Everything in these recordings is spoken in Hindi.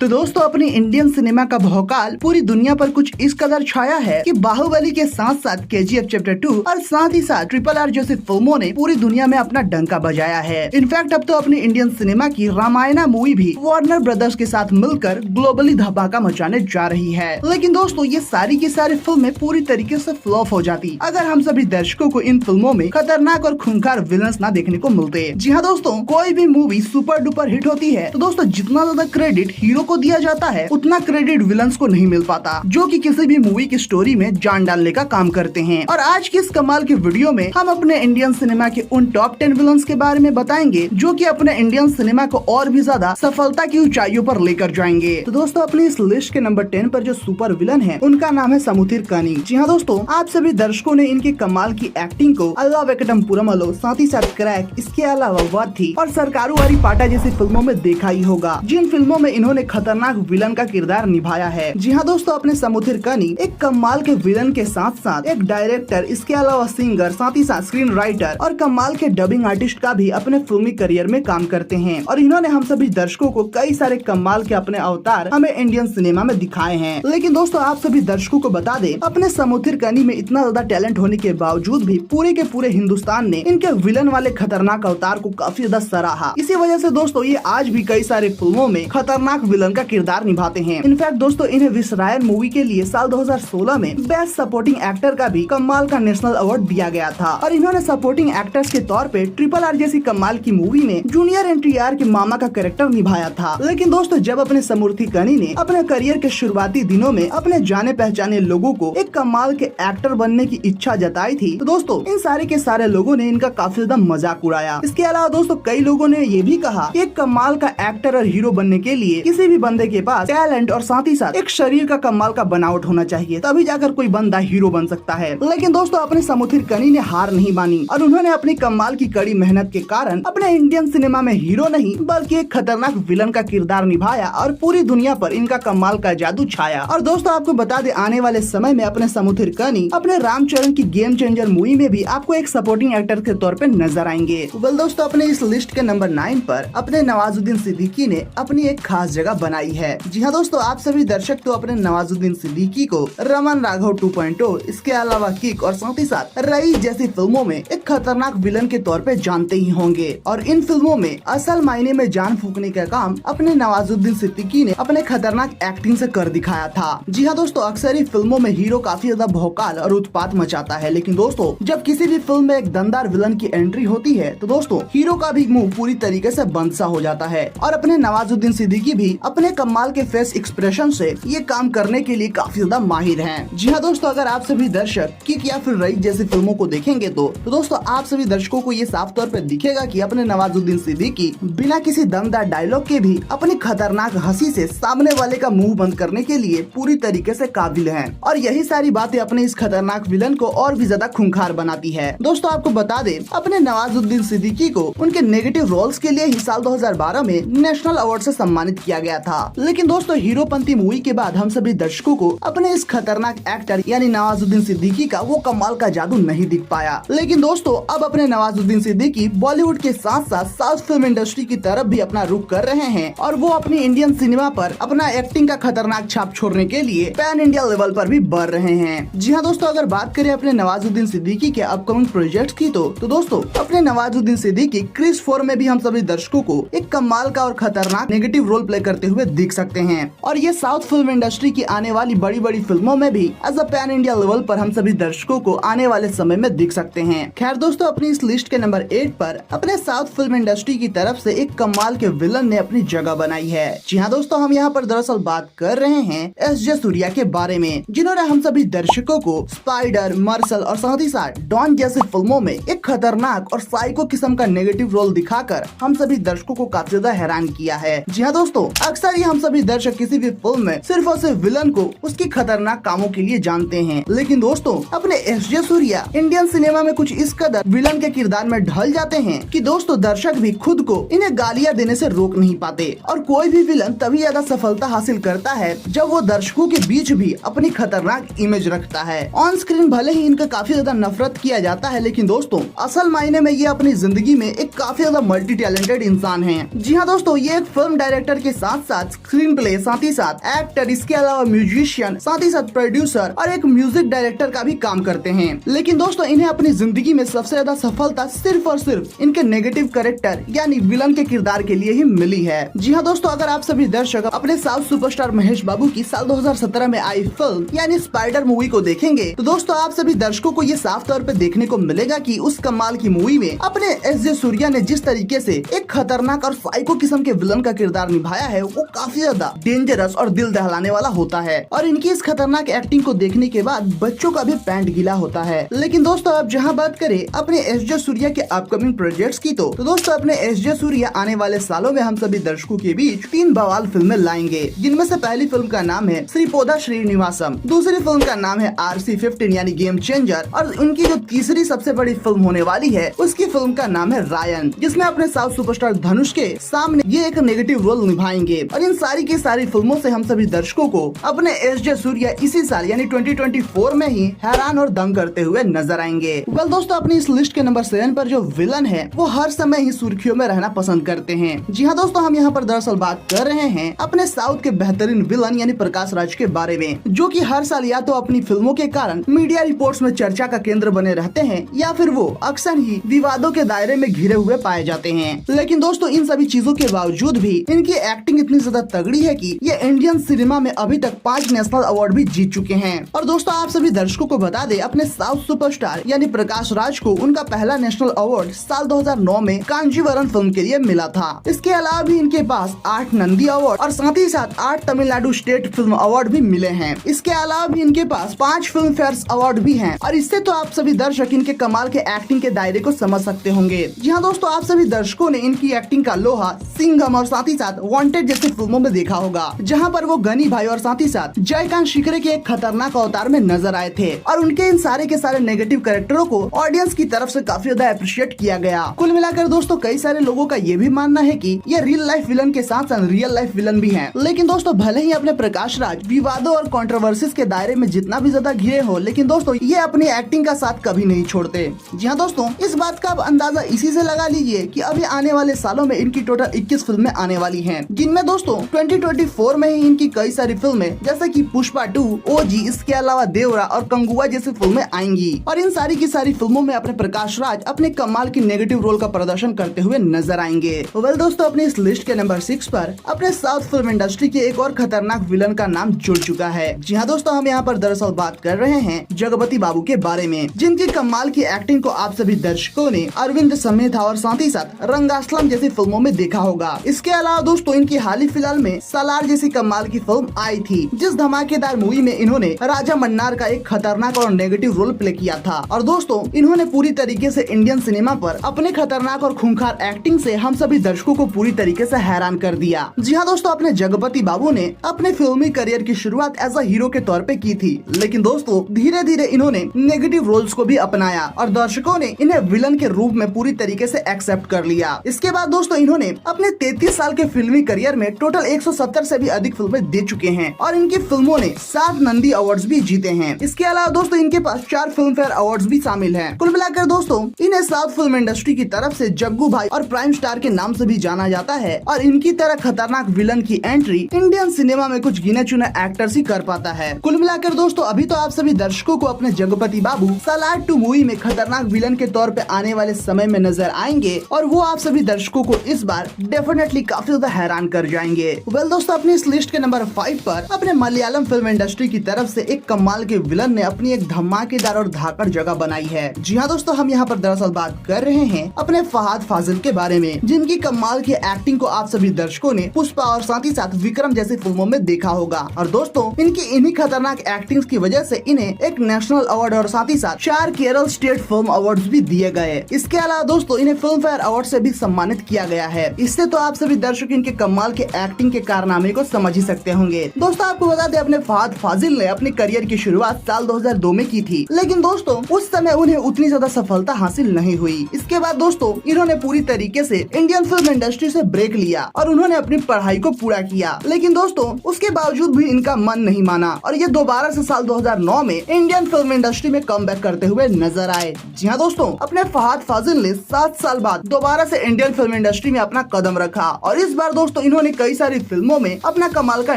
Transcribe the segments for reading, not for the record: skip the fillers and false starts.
तो दोस्तों अपनी इंडियन सिनेमा का भौकाल पूरी दुनिया पर कुछ इस कदर छाया है कि बाहुबली के साथ साथ KGF चैप्टर 2 और साथ ही साथ RRR जैसी फिल्मों ने पूरी दुनिया में अपना डंका बजाया है। इनफैक्ट अब तो अपनी इंडियन सिनेमा की रामायणा मूवी भी वार्नर ब्रदर्स के साथ मिलकर ग्लोबली धमाका मचाने जा रही है। लेकिन दोस्तों ये सारी की सारी फिल्में पूरी तरीके से फ्लॉप हो जाती अगर हम सभी दर्शकों को इन फिल्मों में खतरनाक और खूंखार विलन्स ना देखने को मिलते। जी हाँ दोस्तों, कोई भी मूवी सुपर डुपर हिट होती है तो दोस्तों जितना ज्यादा क्रेडिट हीरो को दिया जाता है उतना क्रेडिट विलन्स को नहीं मिल पाता, जो कि किसी भी मूवी की स्टोरी में जान डालने का काम करते हैं। और आज की इस कमाल की वीडियो में हम अपने इंडियन सिनेमा के उन टॉप 10 विलन्स के बारे में बताएंगे जो कि अपने इंडियन सिनेमा को और भी ज्यादा सफलता की ऊंचाइयों पर लेकर जाएंगे। तो दोस्तों अपनी इस लिस्ट के नंबर 10 पर जो सुपर विलन है उनका नाम है समुथिर कनी। जी हाँ दोस्तों, आप सभी दर्शकों ने इनके कमाल की एक्टिंग को अल्लाह वेंकटम पुरमलो, साथ ही साथ क्रैक, इसके अलावा वाथी और सरकारू वारी पाटा जैसी फिल्मों में देखा ही होगा, जिन फिल्मों में इन्होंने खतरनाक विलन का किरदार निभाया है। जी हाँ दोस्तों, अपने समुथिर कनी एक कमाल के विलन के साथ साथ एक डायरेक्टर, इसके अलावा सिंगर, साथ ही साथ स्क्रीन राइटर और कमाल के डबिंग आर्टिस्ट का भी अपने फिल्मी करियर में काम करते हैं। और इन्होंने हम सभी दर्शकों को कई सारे कमाल के अपने अवतार हमें इंडियन सिनेमा में दिखाए हैं। लेकिन दोस्तों आप सभी दर्शकों को बता दें, अपने समुथिर कनी में इतना ज्यादा टैलेंट होने के बावजूद भी पूरे के पूरे हिंदुस्तान ने इनके विलन वाले खतरनाक अवतार को काफी ज्यादा सराहा। इसी वजह से दोस्तों ये आज भी कई सारे फिल्मों में खतरनाक विलन का किरदार निभाते हैं। इनफैक्ट दोस्तों इन्हें विसरायन मूवी के लिए साल 2016 में बेस्ट सपोर्टिंग एक्टर का भी कमाल का नेशनल अवार्ड दिया गया था। और इन्होंने सपोर्टिंग एक्टर्स के तौर पे RRR जैसी कमाल की मूवी में जूनियर NTR के मामा का कैरेक्टर निभाया था। लेकिन दोस्तों जब अपने समुथिर कनी ने अपने करियर के शुरुआती दिनों में अपने जाने पहचाने लोगों को एक कमाल के एक्टर बनने की इच्छा जताई थी, तो दोस्तों इन सारे के सारे लोगों ने इनका काफी ज्यादा मजाक उड़ाया। इसके अलावा दोस्तों कई लोगों ने ये भी कहा कि एक कमाल का एक्टर और हीरो बनने के लिए किसी भी बंदे के पास टैलेंट और साथ ही साथ एक शरीर का कमाल का बनावट होना चाहिए, तभी जाकर कोई बंदा हीरो बन सकता है। लेकिन दोस्तों अपने समुथिर कनी ने हार नहीं मानी और उन्होंने अपनी कमाल की कड़ी मेहनत के कारण अपने इंडियन सिनेमा में हीरो नहीं बल्कि एक खतरनाक विलन का किरदार निभाया और पूरी दुनिया पर इनका कमाल का जादू छाया। और दोस्तों आपको बता दें, आने वाले समय में अपने समुथिर कनी अपने रामचरण की गेम चेंजर मूवी में भी आपको एक सपोर्टिंग एक्टर के तौर पे नजर आएंगे। वेल दोस्तों अपने इस लिस्ट के नंबर 9 पर अपने नवाजुद्दीन सिद्दीकी ने अपनी एक खास जगह बनाई है। जी हाँ दोस्तों, आप सभी दर्शक तो अपने नवाजुद्दीन सिद्दीकी को रमन राघव 2.0, इसके अलावा किक और साथ ही साथ रईस जैसी फिल्मों में एक खतरनाक विलन के तौर पे जानते ही होंगे। और इन फिल्मों में असल मायने में जान फूकने का काम अपने नवाजुद्दीन सिद्दीकी ने अपने खतरनाक एक्टिंग से कर दिखाया था। जी हाँ दोस्तों, अक्सर ही फिल्मों में हीरो काफी ज्यादा भौकाल और उत्पात मचाता है, लेकिन दोस्तों जब किसी भी फिल्म में एक दमदार विलन की एंट्री होती है तो दोस्तों हीरो का भी मुंह पूरी तरीके से बंद सा हो जाता है। और अपने नवाजुद्दीन सिद्दीकी भी अपने कमाल के फेस एक्सप्रेशन से ये काम करने के लिए काफी ज्यादा माहिर हैं। जी हाँ दोस्तों, अगर आप सभी दर्शक किक या फिर रईस जैसी फिल्मों को देखेंगे तो दोस्तों आप सभी दर्शकों को ये साफ तौर पे दिखेगा कि अपने नवाजुद्दीन सिद्दीकी बिना किसी दमदार डायलॉग के भी अपनी खतरनाक हंसी से सामने वाले का मुंह बंद करने के लिए पूरी तरीके से काबिल हैं। और यही सारी बातें अपने इस खतरनाक विलन को और भी ज्यादा खूंखार बनाती है। दोस्तों आपको बता दें, अपने नवाजुद्दीन सिद्दीकी को उनके नेगेटिव रोल्स के लिए ही साल 2012 में नेशनल अवार्ड से सम्मानित किया गया था। लेकिन दोस्तों हीरोपंती मूवी के बाद हम सभी दर्शकों को अपने इस खतरनाक एक्टर यानी नवाजुद्दीन सिद्दीकी का वो कमाल का जादू नहीं दिख पाया। लेकिन दोस्तों अब अपने नवाजुद्दीन सिद्दीकी बॉलीवुड के साथ साथ साउथ फिल्म इंडस्ट्री की तरफ भी अपना रुख कर रहे हैं और वो अपनी इंडियन सिनेमा पर अपना एक्टिंग का खतरनाक छाप छोड़ने के लिए पैन इंडिया लेवल पर भी बढ़ रहे हैं। जी हाँ दोस्तों, अगर बात करें अपने नवाजुद्दीन सिद्दीकी के अपकमिंग प्रोजेक्ट की तो दोस्तों अपने नवाजुद्दीन सिद्दीकी क्रिस 4 में भी हम सभी दर्शकों को एक कमाल का और खतरनाक नेगेटिव रोल प्ले करते हुए दिख सकते हैं। और ये साउथ फिल्म इंडस्ट्री की आने वाली बड़ी बड़ी फिल्मों में भी as a pan India level पर हम सभी दर्शकों को आने वाले समय में दिख सकते हैं। खैर दोस्तों अपनी इस लिस्ट के नंबर 8 पर अपने साउथ फिल्म इंडस्ट्री की तरफ से एक कमाल के विलन ने अपनी जगह बनाई है। जी हाँ दोस्तों, हम यहाँ पर दरअसल बात कर रहे हैं SJ सूर्या के बारे में, जिन्होंने हम सभी दर्शकों को स्पाइडर, मार्शल और साथ ही साथ डॉन जैसी फिल्मों में एक खतरनाक और साइको किस्म का नेगेटिव रोल दिखाकर हम सभी दर्शकों को काफी ज्यादा हैरान किया है। जी हाँ दोस्तों, अक्सर ही हम सभी दर्शक किसी भी फिल्म में सिर्फ और सिर्फ विलन को उसकी खतरनाक कामों के लिए जानते हैं, लेकिन दोस्तों अपने SJ सूर्या इंडियन सिनेमा में कुछ इस कदर विलन के किरदार में ढल जाते हैं कि दोस्तों दर्शक भी खुद को इन्हें गालियां देने से रोक नहीं पाते। और कोई भी विलन तभी ज्यादा सफलता हासिल करता है जब वो दर्शकों के बीच भी अपनी खतरनाक इमेज रखता है। ऑन स्क्रीन भले ही इनका काफी ज्यादा नफरत किया जाता है, लेकिन दोस्तों असल मायने में ये अपनी जिंदगी में एक काफी ज्यादा मल्टी टैलेंटेड इंसान है। जी हाँ दोस्तों, ये एक फिल्म डायरेक्टर के साथ साथ स्क्रीन प्ले, साथ ही साथ एक्टर, इसके अलावा म्यूजिशियन, साथ ही साथ प्रोड्यूसर और एक म्यूजिक डायरेक्टर का भी काम करते हैं। लेकिन दोस्तों इन्हें अपनी जिंदगी में सबसे ज्यादा सफलता सिर्फ और सिर्फ इनके नेगेटिव कैरेक्टर यानी विलन के किरदार के लिए ही मिली है। जी हाँ दोस्तों, अगर आप सभी दर्शक अपने साउथ सुपरस्टार महेश बाबू की साल 2017 में आई फिल्म यानी स्पाइडर मूवी को देखेंगे तो दोस्तों आप सभी दर्शकों को ये साफ तौर पे देखने को मिलेगा कि उस कमाल की मूवी में अपने एस.जे. सूर्या ने जिस तरीके से एक खतरनाक और साइको किस्म के विलन का किरदार निभाया है वो काफी ज्यादा डेंजरस और दिल दहलाने वाला होता है। और इनकी इस खतरनाक एक्टिंग को देखने के बाद बच्चों का भी पैंट गीला होता है। लेकिन दोस्तों अब जहाँ बात करें अपने एस.जे. सूर्या के अपकमिंग प्रोजेक्ट्स की तो दोस्तों अपने एस.जे. सूर्या आने वाले सालों में हम सभी दर्शकों के बीच 3 बवाल फिल्में लाएंगे, जिनमें से पहली फिल्म का नाम है श्रीपोदा श्रीनिवासम, दूसरी फिल्म का नाम है RC-15 यानी गेम चेंजर, और उनकी जो तीसरी सबसे बड़ी फिल्म होने वाली है उसकी फिल्म का नाम है रायन, जिसमें अपने साउथ सुपरस्टार धनुष के सामने ये एक नेगेटिव रोल निभाएंगे। और इन सारी की सारी फिल्मों से हम सभी दर्शकों को अपने एस.जे. सूर्या इसी साल यानी 2024 में ही हैरान और दंग करते हुए नजर आएंगे। वेल दोस्तों, अपनी इस लिस्ट के नंबर 7 पर जो विलन है वो हर समय ही सुर्खियों में रहना पसंद करते हैं। जी हाँ दोस्तों, हम यहाँ पर दरअसल बात कर रहे हैं अपने साउथ के बेहतरीन विलन यानी प्रकाश राज के बारे में, जो कि हर साल या तो अपनी फिल्मों के कारण मीडिया रिपोर्ट्स में चर्चा का केंद्र बने रहते हैं या फिर वो अक्सर ही विवादों के दायरे में घिरे हुए पाए जाते हैं। लेकिन दोस्तों इन सभी चीजों के बावजूद भी इनकी एक्टिंग इतनी ज्यादा तगड़ी है कि ये इंडियन सिनेमा में अभी तक 5 नेशनल अवार्ड भी जीत चुके हैं। और दोस्तों आप सभी दर्शकों को बता दे अपने साउथ सुपरस्टार यानी प्रकाश राज को उनका पहला नेशनल अवार्ड साल 2009 में कांजीवरम फिल्म के लिए मिला था। इसके अलावा भी इनके पास 8 नंदी अवार्ड और साथ ही साथ 8 तमिलनाडु स्टेट फिल्म अवार्ड भी मिले हैं। इसके अलावा भी इनके पास 5 फिल्म फेयर अवार्ड भी हैं। और इससे तो आप सभी दर्शक इनके कमाल के एक्टिंग के दायरे को समझ सकते होंगे। जी हाँ दोस्तों, आप सभी दर्शकों ने इनकी एक्टिंग का लोहा, सिंघम और साथ ही साथ वांटेड जैसी फिल्मों में देखा होगा, जहाँ पर वो गनी भाई और साथ ही साथ जयकांत शिकरे के एक खतरनाक अवतार में नजर आए थे। और उनके इन सारे के सारे नेगेटिव कैरेक्टरों को ऑडियंस की तरफ से काफी ज्यादा अप्रिशिएट किया गया। कुल मिलाकर दोस्तों कई सारे लोगों का ये भी मानना है कि ये रियल लाइफ विलन के साथ साथ रियल लाइफ विलन भी हैं। लेकिन दोस्तों भले ही अपने प्रकाश राज विवादों और कंट्रोवर्सीज के दायरे में जितना भी ज्यादा घिरे हो, लेकिन दोस्तों ये अपनी एक्टिंग का साथ कभी नहीं छोड़ते। जी हाँ दोस्तों, इस बात का आप अंदाजा इसी से लगा लीजिए कि अभी आने वाले सालों में इनकी टोटल 21 फिल्में आने वाली हैं, जिनमें दोस्तों 2024 में ही इनकी कई सारी फिल्में जैसे कि पुष्पा 2, ओजी, इसके अलावा देवरा और कंगुआ जैसी फिल्में आएंगी। और इन सारी की सारी फिल्मों में अपने प्रकाश राज अपने कमाल की नेगेटिव रोल का प्रदर्शन करते हुए नजर आएंगे। वेल दोस्तों, अपने इस लिस्ट के नंबर 6 पर अपने साउथ फिल्म इंडस्ट्री के एक और खतरनाक विलन का नाम जुड़ चुका है। जी हाँ दोस्तों, हम यहाँ पर दरअसल बात कर रहे हैं जगपति बाबू के बारे में, जिनकी कमाल की एक्टिंग को आप सभी दर्शकों ने अरविंद समेता और साथ ही साथ रंगास्लम जैसी फिल्मों में देखा होगा। इसके अलावा दोस्तों इनकी हाल ही फिलहाल में सालार जैसी कमाल की फिल्म आई थी, जिस धमाकेदार मूवी में इन्होंने राजा मन्नार का एक खतरनाक और नेगेटिव रोल प्ले किया था। और दोस्तों इन्होंने पूरी तरीके से इंडियन सिनेमा पर अपने खतरनाक और खूंखार एक्टिंग से हम सभी दर्शकों को पूरी तरीके से हैरान कर दिया। जी हाँ दोस्तों, अपने जगपति बाबू ने अपने फिल्मी करियर की शुरुआत एज अ हीरो के तौर पे की थी, लेकिन दोस्तों धीरे धीरे इन्होंने नेगेटिव रोल्स को भी अपनाया और दर्शकों ने इन्हें विलन के रूप में पूरी तरीके से एक्सेप्ट कर लिया। इसके बाद दोस्तों इन्होंने अपने 33 साल के फिल्मी करियर में टोटल 170 से भी अधिक फिल्में दे चुके हैं और इनकी फिल्मों ने 7 नंदी अवार्ड्स भी जीते हैं। इसके अलावा दोस्तों इनके पास 4 फिल्म फेयर अवार्ड्स भी शामिल हैं। कुल मिलाकर दोस्तों इन्हें साउथ फिल्म इंडस्ट्री की तरफ से जग्गू भाई और प्राइम स्टार के नाम से भी जाना जाता है। और इनकी तरह खतरनाक विलन की एंट्री इंडियन सिनेमा में कुछ गिने चुने एक्टर्स ही कर पाता है। कुल मिलाकर दोस्तों अभी तो आप सभी दर्शकों को अपने जगपति बाबू सालार 2 मूवी में खतरनाक विलन के तौर पे आने वाले समय में नजर आएंगे और वो आप सभी दर्शकों को इस बार डेफिनेटली काफी ज्यादा हैरान कर जाएंगे। वेल दोस्तों, अपनी इस लिस्ट के नंबर 5 पर अपने मलयालम फिल्म इंडस्ट्री की तरफ से एक कमाल के विलन ने अपनी एक धमाकेदार और धाकड़ जगह बनाई है। जी हाँ दोस्तों, हम यहाँ पर दरअसल बात कर रहे हैं अपने फहाद फाजिल के बारे में, जिनकी कमाल की एक्टिंग को आप सभी दर्शकों ने पुष्पा और साथ ही साथ विक्रम जैसी फिल्मों में देखा होगा। और दोस्तों इनकी इन्हीं खतरनाक एक्टिंग की वजह से इन्हें एक नेशनल अवार्ड और साथ ही साथ 4 केरल स्टेट फिल्म अवार्ड्स भी दिए गए। इसके अलावा दोस्तों इन्हें फिल्म फेयर अवार्ड से भी सम्मानित किया गया है। इससे तो आप सभी दर्शक इनके कमाल के एक्टिंग के कारनामे को समझ ही सकते होंगे। दोस्तों आपको बता दें अपने फहाद फाजिल ने अपने करियर की शुरुआत साल 2002 में की थी, लेकिन दोस्तों उस समय उन्हें उतनी ज्यादा सफलता हासिल नहीं हुई। इसके बाद दोस्तों इन्होंने पूरी तरीके से इंडियन फिल्म इंडस्ट्री से ब्रेक लिया और उन्होंने अपनी पढ़ाई को पूरा किया। लेकिन दोस्तों उसके बावजूद भी इनका मन नहीं माना और ये दोबारा से साल 2009 में इंडियन फिल्म इंडस्ट्री में कमबैक करते हुए नजर आए। जी हाँ दोस्तों, अपने फहाद फाजिल ने 7 साल बाद दोबारा से इंडियन फिल्म इंडस्ट्री में अपना कदम रखा और इस बार दोस्तों इन्होंने कई सारी फिल्मों में अपना कमाल का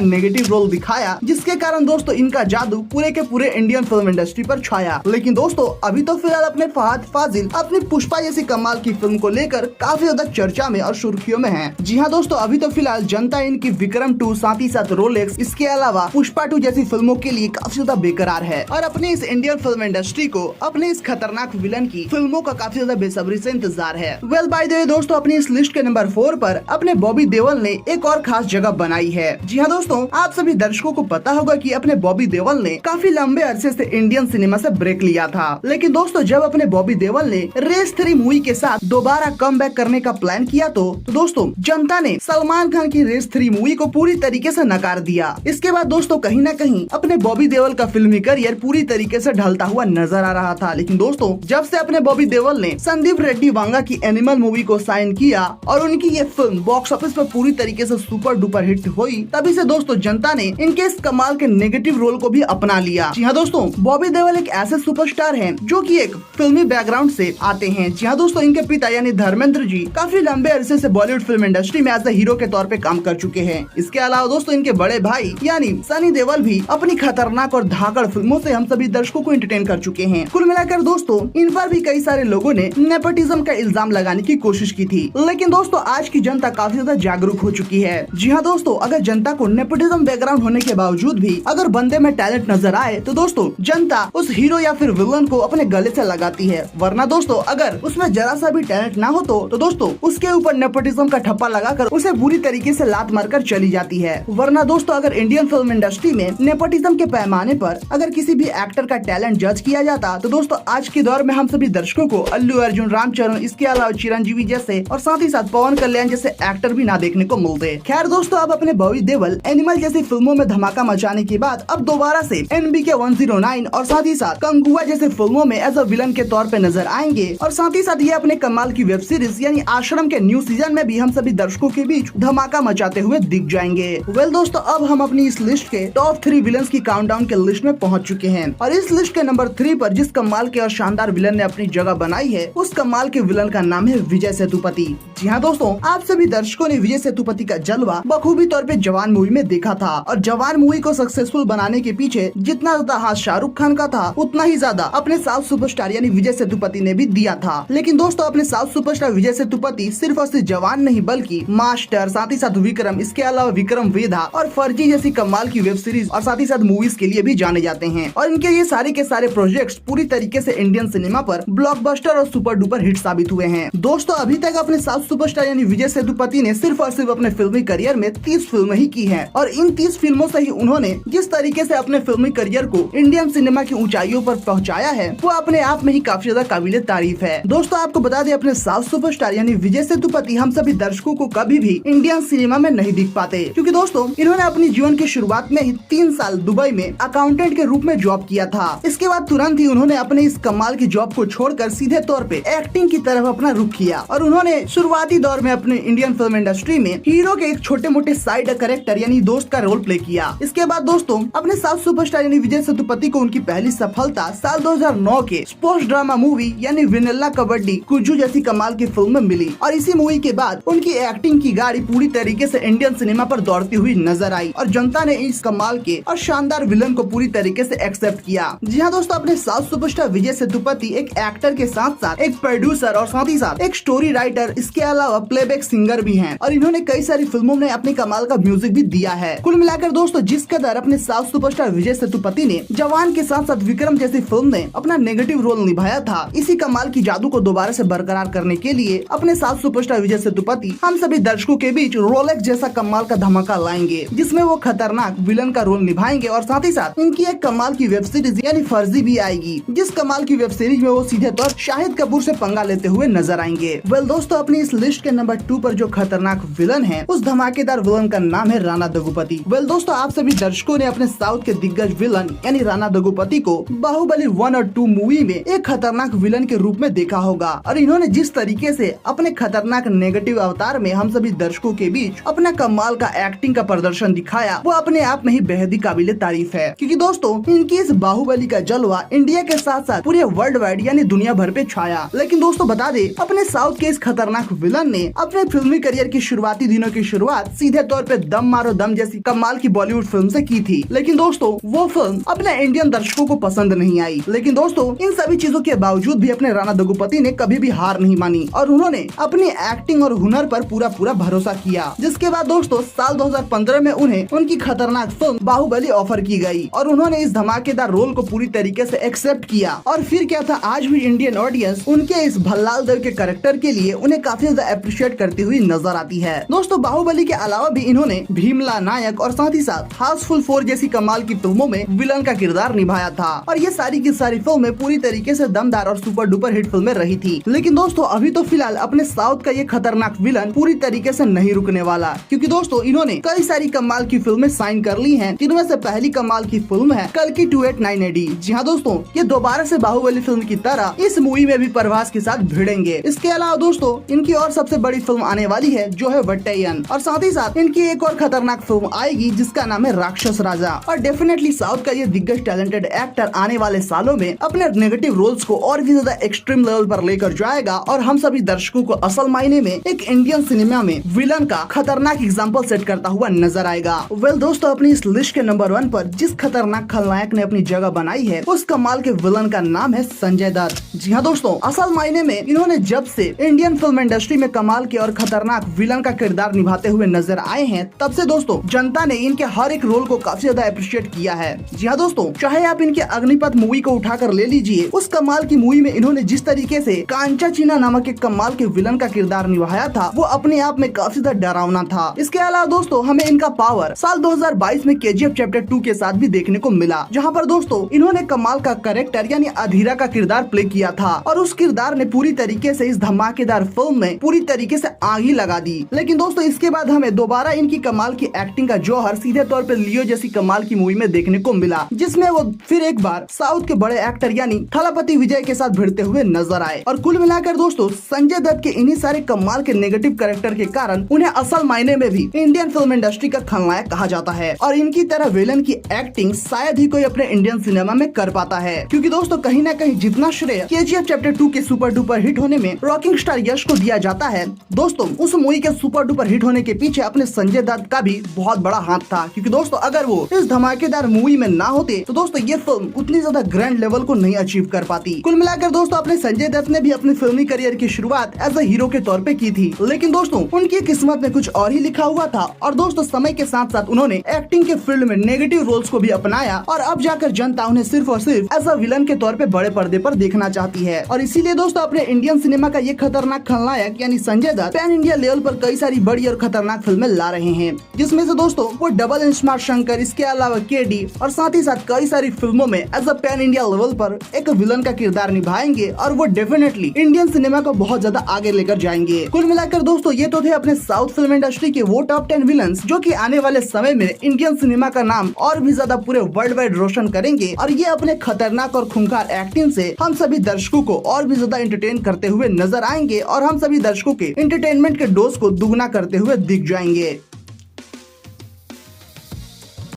नेगेटिव रोल दिखाया, जिसके कारण दोस्तों इनका जादू पूरे के पूरे इंडियन फिल्म इंडस्ट्री पर छाया। लेकिन दोस्तों अभी तो फिलहाल अपने फहद फाजिल अपनी पुष्पा जैसी कमाल की फिल्म को लेकर काफी ज्यादा चर्चा में और सुर्खियों में है। जी हाँ दोस्तों, अभी तो फिलहाल जनता इनकी विक्रम 2 साथ ही साथ रोलेक्स, इसके अलावा पुष्पा 2 जैसी फिल्मों के लिए काफी ज्यादा बेकरार है और अपने इस इंडियन फिल्म इंडस्ट्री को अपने इस खतरनाक विलन की फिल्मों का काफी ज्यादा बेसब्री से इंतजार है। वेल बाय द वे दोस्तों, अपनी इस लिस्ट के नंबर 4 पर अपने बॉबी देओल ने एक और खास जगह बनाई है। जी हाँ दोस्तों, आप सभी दर्शकों को पता होगा कि अपने बॉबी देओल ने काफी लंबे अरसे से इंडियन सिनेमा से ब्रेक लिया था, लेकिन दोस्तों जब अपने बॉबी देओल ने रेस 3 मूवी के साथ दोबारा कमबैक करने का प्लान किया तो दोस्तों जनता ने सलमान खान की रेस 3 मूवी को पूरी तरीके से नकार दिया। इसके बाद दोस्तों कहीं न कहीं अपने बॉबी देओल का फिल्मी करियर पूरी तरीके से ढलता हुआ नजर आ रहा था। लेकिन दोस्तों जब से अपने बॉबी देओल ने संदीप रेड्डी वांगा की एनिमल मूवी को साइन किया और उनकी ये फिल्म बॉक्स ऑफिस पर पूरी तरीके से सुपर डुपर हिट हुई, तभी से दोस्तों जनता ने इनके इस कमाल के नेगेटिव रोल को भी अपना लिया। जी हाँ दोस्तों, बॉबी देओल एक ऐसे सुपरस्टार हैं जो कि एक फिल्मी बैकग्राउंड से आते हैं। जी हाँ दोस्तों, इनके पिता यानी धर्मेंद्र जी काफी लंबे अरसे से बॉलीवुड फिल्म इंडस्ट्री में एज ए हीरो के तौर पे काम कर चुके हैं। इसके अलावा दोस्तों इनके बड़े भाई यानी सनी देओल भी अपनी खतरनाक और धाकड़ फिल्मों से हम सभी दर्शकों को एंटरटेन कर चुके हैं। कुल मिलाकर दोस्तों इन पर भी कई सारे लोगों ने नेपोटिज्म का इल्जाम लगाने की कोशिश की थी, लेकिन दोस्तों आज की जनता काफी ज्यादा जागरूक हो चुकी है। जी हाँ दोस्तों, अगर जनता को नेपोटिज्म बैकग्राउंड होने के बावजूद भी अगर बंदे में टैलेंट नजर आए तो दोस्तों जनता उस हीरो या फिर विलन को अपने गले से लगाती है। वरना दोस्तों अगर उसमें जरा सा भी टैलेंट ना हो तो दोस्तों उसके ऊपर नेपोटिज्म का ठप्पा लगाकर उसे बुरी तरीके से लात मारकर चली जाती है। वरना दोस्तों अगर इंडियन फिल्म इंडस्ट्री में नेपोटिज्म के पैमाने पर अगर किसी भी एक्टर का टैलेंट जज किया जाता तो दोस्तों आज के दौर में हम सभी दर्शकों को अल्लू अर्जुन, रामचरण, इसके अलावा चिरंजीवी जैसे और साथ ही साथ पवन कल्याण जैसे एक्टर भी ना देखने को मिलते। खैर दोस्तों, अब अपने बॉबी देओल एनिमल जैसी फिल्मों में धमाका मचाने के बाद अब दोबारा से NBK 109 और साथ ही साथ कंगुआ जैसे फिल्मों में एज अ विलन के तौर पे नजर आएंगे और साथ ही साथ ये अपने कमाल की वेब सीरीज यानी आश्रम के न्यू सीजन में भी हम सभी दर्शकों के बीच धमाका मचाते हुए दिख जाएंगे। वेल दोस्तों, अब हम अपनी इस लिस्ट के टॉप 3 विलन्स की काउंटडाउन के लिस्ट में पहुंच चुके हैं और इस लिस्ट के नंबर 3 पर जिस कमाल के और शानदार विलन ने अपनी जगह बनाई है उस कमाल के विलन का नाम है विजय सेतुपति। जी हाँ दोस्तों, आप सभी दर्शकों ने विजय सेतुपति का जलवा बखूबी तौर पे जवान मूवी में देखा था और जवान मूवी को सक्सेसफुल बनाने के पीछे जितना ज्यादा हाथ शाहरुख खान का था उतना ही ज्यादा अपने साउथ सुपरस्टार यानी विजय सेतुपति ने भी दिया था। लेकिन दोस्तों अपने साउथ सुपरस्टार विजय सेतुपति सिर्फ और सिर्फ जवान नहीं बल्कि मास्टर, साथ ही साथ विक्रम, इसके अलावा विक्रम वेधा और फर्जी जैसी कमाल की वेब सीरीज और साथ ही साथ मूवीज के लिए भी जाने जाते हैं और इनके ये सारे के सारे प्रोजेक्ट्स पूरी तरीके से इंडियन सिनेमा पर ब्लॉकबस्टर और सुपर डुपर हिट साबित हुए हैं। दोस्तों अभी तक अपने साउथ सुपरस्टार यानी विजय सेतुपति ने सिर्फ और सिर्फ अपने फिल्मी करियर में 30 फिल्में ही की हैं और इन 30 फिल्मों से ही उन्होंने जिस तरीके से अपने फिल्मी करियर को इंडियन सिनेमा की ऊंचाइयों पर पहुंचाया है वो अपने आप में ही काफी ज्यादा काबिले तारीफ है। दोस्तों आपको बता दें अपने साउथ सुपरस्टार यानी विजय सेतुपति हम सभी दर्शकों को कभी भी इंडियन सिनेमा में नहीं दिख पाते, क्योंकि दोस्तों इन्होंने अपनी जीवन की शुरुआत में ही 3 साल दुबई में अकाउंटेंट के रूप में जॉब किया था। इसके बाद तुरंत ही उन्होंने अपने इस कमाल की जॉब को छोड़कर सीधे तौर पे एक्टिंग की तरफ अपना रुख किया और उन्होंने शुरुआती दौर में अपने इंडियन फिल्म इंडस्ट्री में हीरो के एक छोटे मोटे साइड कैरेक्टर यानी दोस्त का रोल प्ले किया। इसके बाद दोस्तों अपने साउथ सुपरस्टार यानी विजय सेतुपति को उनकी पहली सफलता साल 2009 के स्पोर्ट्स ड्रामा मूवी यानी विनेला कबड्डी कुज्जू जैसी कमाल की फिल्म में मिली और इसी मूवी के बाद उनकी एक्टिंग की गाड़ी पूरी तरीके से इंडियन सिनेमा पर दौड़ती हुई नजर आई और जनता ने इस कमाल के और शानदार विलन को पूरी तरीके से एक्सेप्ट किया। जी हाँ दोस्तों, अपने साउथ सुपरस्टार विजय सेतुपति एक एक्टर के साथ साथ एक प्रोड्यूसर और साथ ही साथ एक स्टोरी राइटर, इसके अलावा प्लेबैक सिंगर भी हैं और इन्होंने कई सारी फिल्मों में अपनी कमाल का म्यूजिक भी दिया है। कुल मिलाकर दोस्तों जिस कदर अपने साउथ सुपरस्टार विजय सेतुपति ने जवान के साथ साथ विक्रम जैसी फिल्म में अपना नेगेटिव रोल निभाया था, इसी कमाल की जादू को दोबारा से बरकरार करने के लिए अपने साउथ सुपरस्टार विजय सेतुपति हम सभी दर्शकों के बीच रोलेक्स जैसा कमाल का धमाका लाएंगे जिसमें वो खतरनाक विलन का रोल निभाएंगे और साथ ही साथ इनकी एक कमाल की वेब सीरीज यानी फर्जी भी आएगी, जिस कमाल की वेब सीरीज में वो सीधे तौर शाहिद कपूर से पंगा लेते हुए नजर आएंगे। वेल दोस्तों अपनी इस लिस्ट के नंबर 2 पर जो खतरनाक विलन है उस धमाकेदार विलन का नाम है राणा दग्गुपति। वेल दोस्तों आप सभी दर्शकों ने अपने साउथ के दिग्गज विलन यानी राणा दग्गुपति को बाहुबली 1 और 2 मूवी में एक खतरनाक विलन के रूप में देखा होगा और इन्होंने जिस तरीके से अपने खतरनाक नेगेटिव अवतार में हम सभी दर्शकों के बीच अपना कमाल का एक्टिंग का प्रदर्शन दिखाया वो अपने आप में ही बेहद ही काबिले तारीफ है, क्योंकि दोस्तों इनकी इस बाहुबली का जलवा इंडिया के साथ साथ पूरे वर्ल्ड वाइड यानी दुनिया भर पे छाया। लेकिन दोस्तों बता दे अपने साउथ के इस खतरनाक विलन ने अपने फिल्मी करियर की शुरुआती दिनों की शुरुआत सीधे तौर पे दम मारो दम जैसी कमाल की बॉलीवुड फिल्म से की थी, लेकिन दोस्तों वो फिल्म अपने इंडियन दर्शकों को पसंद नहीं आई। लेकिन दोस्तों इन सभी चीजों के बावजूद भी अपने राणा दग्गुपति ने कभी भी हार नहीं मानी और उन्होंने अपनी एक्टिंग और हुनर पर पूरा भरोसा किया। जिसके बाद दोस्तों साल 2015 में उन्हें उनकी खतरनाक फिल्म बाहुबली ऑफर की गई और उन्होंने इस धमाकेदार रोल को पूरी तरीके से एक्सेप्ट किया। और फिर क्या था, आज भी इंडियन ऑडियंस उनके इस भल्लाल देव के कैरेक्टर के लिए उन्हें काफी ज्यादा अप्रिशिएट करती हुई नजर आती है। दोस्तों बाहुबली के अलावा भी इन्होंने भीमला नायक और साथ ही साथ हाउसफुल 4 जैसी कमाल की फिल्मों में विलन का किरदार निभाया था और ये सारी की सारी फिल्में पूरी तरीके से दमदार और सुपर डुपर हिट फिल्में रही थी। लेकिन दोस्तों अभी तो फिलहाल अपने साउथ का ये खतरनाक विलन पूरी तरीके से नहीं रुकने वाला, क्योंकि दोस्तों इन्होंने कई सारी कमाल की फिल्में साइन कर ली हैं, जिनमें से पहली कमाल की फिल्म है कल्कि 2889 AD। जी हाँ दोस्तों, ये दोबारा से बाहुबली फिल्म की तरह इस मूवी में भी प्रभास के साथ भिड़ेंगे। इसके अलावा दोस्तों इनकी और सबसे बड़ी फिल्म आने वाली है जो है वट्टयन, और साथ ही साथ इनकी एक और खतरनाक फिल्म आएगी जिसका नाम है राक्षस राजा। और डेफिनेटली साउथ का ये दिग्गज टैलेंटेड एक्टर आने वाले सालों में अपने नेगेटिव रोल्स को और भी ज्यादा एक्सट्रीम लेवल पर लेकर जाएगा और हम सभी दर्शकों को असल मायने में एक इंडियन सिनेमा में विलन का खतरनाक एग्जाम्पल सेट करता हुआ नजर आएगा। वेल दोस्तों, अपनी इस लिस्ट के नंबर 1 पर जिस खतरनाक खलनायक ने अपनी जगह बनाई है उस कमाल के विलन का नाम है संजय दत्त। जी हाँ दोस्तों, असल मायने में इन्होंने जब से इंडियन फिल्म इंडस्ट्री में कमाल के और खतरनाक विलन का किरदार निभाते हुए नजर आए हैं, तब से दोस्तों जनता ने इनके हर एक रोल को काफी ज्यादा अप्रिशिएट किया है। जी हाँ दोस्तों, चाहे आप इनके अग्निपथ मूवी को उठाकर ले लीजिए, उस कमाल की मूवी में इन्होंने जिस तरीके से कांचा चीना नामक एक कमाल के विलन का किरदार निभाया था वो अपने आप में काफी ज्यादा डरावना था। इसके अलावा दोस्तों हमें इनका पावर साल 2022 में KGF चैप्टर 2 के साथ भी देखने को मिला, जहाँ पर दोस्तों इन्होंने कमाल का कैरेक्टर यानी अधीरा का किरदार प्ले किया था और उस किरदार ने पूरी तरीके से इस धमाकेदार फिल्म में पूरी तरीके से आग ही लगा दी। लेकिन दोस्तों इसके बाद हमें दोबारा इनकी कमाल की एक्टिंग का जौहर सीधे तौर पे लियो जैसी कमाल की मूवी में देखने को मिला, जिसमें वो फिर एक बार साउथ के बड़े एक्टर यानी थलापति विजय के साथ भिड़ते हुए नजर आए। और कुल मिलाकर दोस्तों संजय दत्त के इन्हीं सारे कमाल के नेगेटिव कैरेक्टर के कारण उन्हें असल मायने में भी इंडियन फिल्म इंडस्ट्री का खलनायक कहा जाता है और इनकी तरह विलन की एक्टिंग शायद ही कोई अपने इंडियन सिनेमा में कर पाता है, क्योंकि दोस्तों कहीं ना कहीं जितना श्रेय KGF चैप्टर 2 के सुपर डुपर हिट होने में रॉकिंग स्टार यश को दिया जाता है, दोस्तों उस मूवी के सुपर डुपर हिट होने के पीछे अपने संजय दत्त का भी बहुत बड़ा हाथ था। क्योंकि दोस्तों अगर वो इस धमाकेदार मूवी में ना होते तो दोस्तों ये फिल्म उतनी ज्यादा ग्रैंड लेवल को नहीं अचीव कर पाती। कुल मिलाकर दोस्तों अपने संजय दत्त ने भी अपनी फिल्मी करियर की शुरुआत एज ए हीरो के तौर पे की थी, लेकिन दोस्तों उनकी किस्मत में कुछ और ही लिखा हुआ था और दोस्तों समय के साथ साथ उन्होंने एक्टिंग के फील्ड में नेगेटिव रोल्स को भी अपनाया और अब जाकर जनता उन्हें सिर्फ और सिर्फ एज अ विलन के तौर पे बड़े पर्दे पर देखना चाहती है। और इसीलिए दोस्तों अपने इंडियन सिनेमा का ये खतरनाक खलनायक यानी Sanjay Dutt pan India level पर कई सारी बड़ी और खतरनाक फिल्में ला रहे हैं, जिसमें से दोस्तों वो डबल स्मार्ट शंकर, इसके अलावा KD और साथ ही साथ कई सारी फिल्मों में as a pan India level पर एक विलन का किरदार निभाएंगे और वो डेफिनेटली इंडियन सिनेमा को बहुत ज्यादा आगे लेकर जाएंगे। कुल मिलाकर दोस्तों ये तो थे अपने साउथ फिल्म इंडस्ट्री के वो टॉप 10 विलन्स जो कि आने वाले समय में इंडियन सिनेमा का नाम और भी ज्यादा पूरे वर्ल्ड वाइड रोशन करेंगे और ये अपने खतरनाक और खूंखार एक्टिंग से हम सभी दर्शकों को और भी ज्यादा एंटरटेन करते हुए नजर आएंगे और हम सभी दर्शकों के एंटरटेनमेंट के डोज को दुगना करते हुए दिख जाएंगे।